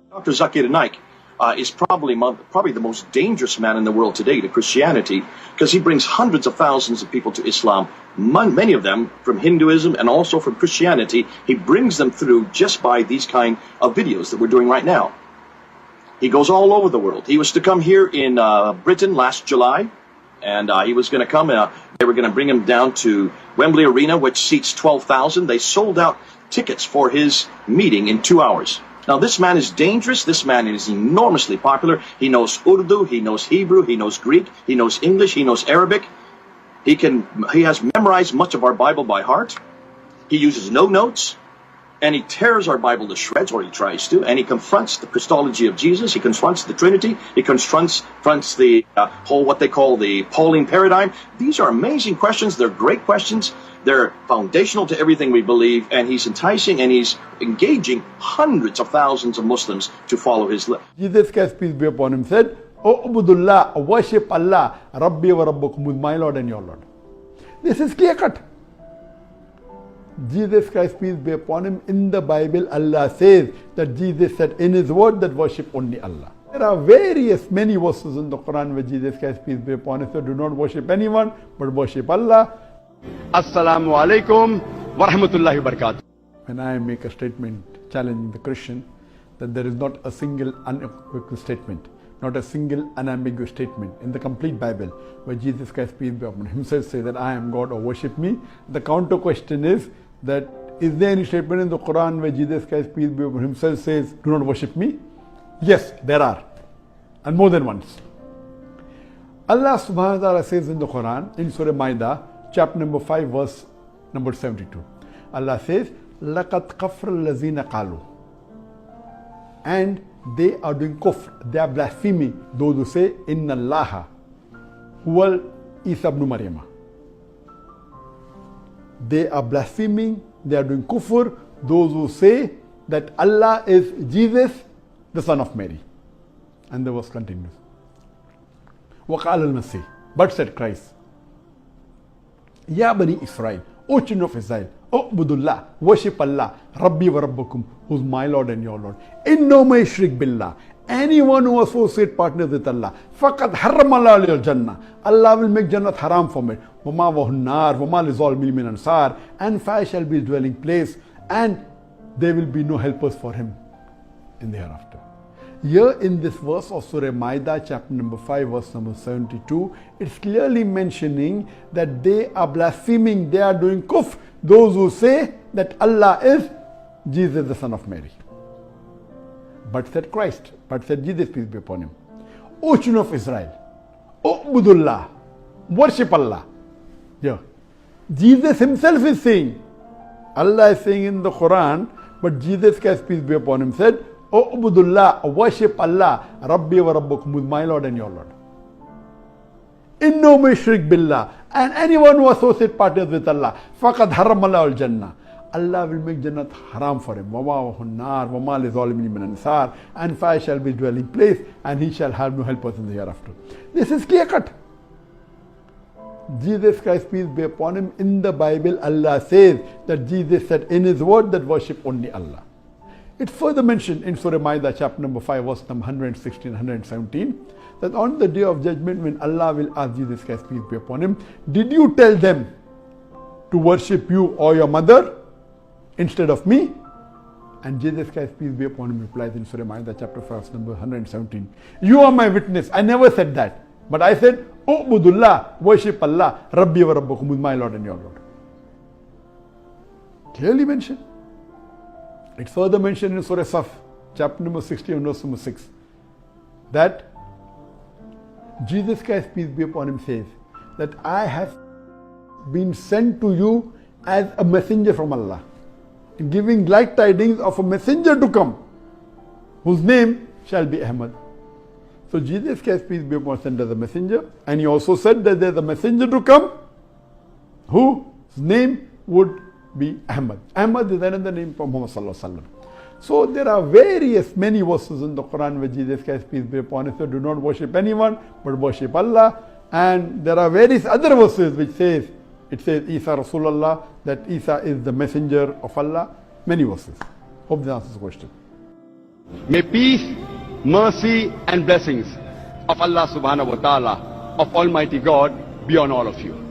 Dr. Zakir is probably the most dangerous man in the world today to Christianity, because he brings hundreds of thousands of people to Islam, many of them from Hinduism and also from Christianity. He brings them through just by these kind of videos that we're doing right now. He goes all over the world. He was to come here in Britain last July, and he was going to come. They were going to bring him down to Wembley Arena, which seats 12,000. They sold out tickets for his meeting in 2 hours. Now, this man is dangerous. This man is enormously popular. He knows Urdu, he knows Hebrew, he knows Greek, he knows English, he knows Arabic. He has memorized much of our Bible by heart. He uses no notes, and he tears our Bible to shreds, or he tries to, and he confronts the Christology of Jesus. He confronts the Trinity. He confronts the whole, what they call the Pauline paradigm. These are amazing questions. They're great questions. They're foundational to everything we believe, and he's enticing and he's engaging hundreds of thousands of Muslims to follow his life. Jesus Christ, peace be upon him, said, "O Ubudullah, worship Allah, Rabbi wa Rabbukum, who is my Lord and your Lord." This is clear cut. Jesus Christ, peace be upon him, in the Bible, Allah says that Jesus said in his word that worship only Allah. There are many verses in the Quran where Jesus Christ, peace be upon him, said, do not worship anyone, but worship Allah. Assalamu alaikum wa rahmatullahi wa barakatuh. When I make a statement challenging the Christian, that there is not a single unequivocal statement, not a single unambiguous statement in the complete Bible where Jesus Christ, peace be upon him, himself says that I am God or worship me. The counter question is that, is there any statement in the Quran where Jesus Christ, peace be upon him, himself says, do not worship me? Yes, there are, and more than once. Allah subhanahu wa ta'ala says in the Quran, in Surah Ma'idah, chapter number 5, verse number 72. Allah says, لَقَدْ كَفْرَ الَّذِينَ قَالُوا, and they are doing kufr, they are blaspheming, those who say, Inna Allaha huwal Isa ibn Maryam. They are blaspheming, they are doing kufr, those who say that Allah is Jesus, the son of Mary. And the verse continues. وَقَالَ الْمَسِيحِ, but said Christ, Ya Bani Israel, O children of Israel, Ubudullah, worship Allah, Rabbi wa Rabbukum, who is my Lord and your Lord. Inno may shrik billah, anyone who associates partners with Allah, faqad harram Allah al-jannah, Allah will make Jannat haram for me. Wama wahun nar, wama lizalimin min ansar, and fire shall be his dwelling place, and there will be no helpers for him in the hereafter. Here in this verse of Surah Ma'idah, chapter number 5, verse number 72, it's clearly mentioning that they are blaspheming, they are doing kufr, those who say that Allah is Jesus, the son of Mary. But said Christ, but said Jesus, peace be upon him, O children of Israel, Ubudullah, worship Allah. Yeah. Jesus himself is saying, Allah is saying in the Quran, but Jesus Christ, peace be upon him, said, O Ubudullah, worship Allah, Rabbi wa Rabbukum, who is my Lord and your Lord. Inno may shrik billah, and anyone who associates partners with Allah, faqad harram Allah al-jannah, Allah will make Jannat haram for him. Wama wahun nar, wama lizalimin min ansar, and fire shall be his dwelling place, and he shall have no helpers in the hereafter. This is clear cut. Jesus Christ, peace be upon him, in the Bible, Allah says that Jesus said in his word that worship only Allah. It's further mentioned in Surah Ma'idah, chapter number 5, verse number 116, 117, that on the day of judgment, when Allah will ask Jesus Christ, peace be upon him, did you tell them to worship you or your mother instead of me? And Jesus Christ, peace be upon him, replies in Surah Ma'idah, chapter 5, verse number 117, you are my witness, I never said that, but I said, Ubudullah, worship Allah, Rabbi wa Rabbukum, who is my Lord and your Lord. Clearly mentioned. It's further mentioned in Surah Saf, chapter number 60, verse number 6, that Jesus Christ, peace be upon him, says that I have been sent to you as a messenger from Allah, giving glad tidings of a messenger to come, whose name shall be Ahmad. So Jesus Christ, peace be upon him, sent as a messenger, and he also said that there is a messenger to come, whose name would be Ahmad. Ahmad is another name for Muhammad sallallahu alaihi wasallam. So there are many verses in the Quran where Jesus Christ, peace be upon him, said, do not worship anyone, but worship Allah. And there are various other verses which says, it says Isa Rasulullah, that Isa is the messenger of Allah. Many verses. Hope this answers the question. May peace, mercy and blessings of Allah subhanahu wa ta'ala, of Almighty God, be on all of you.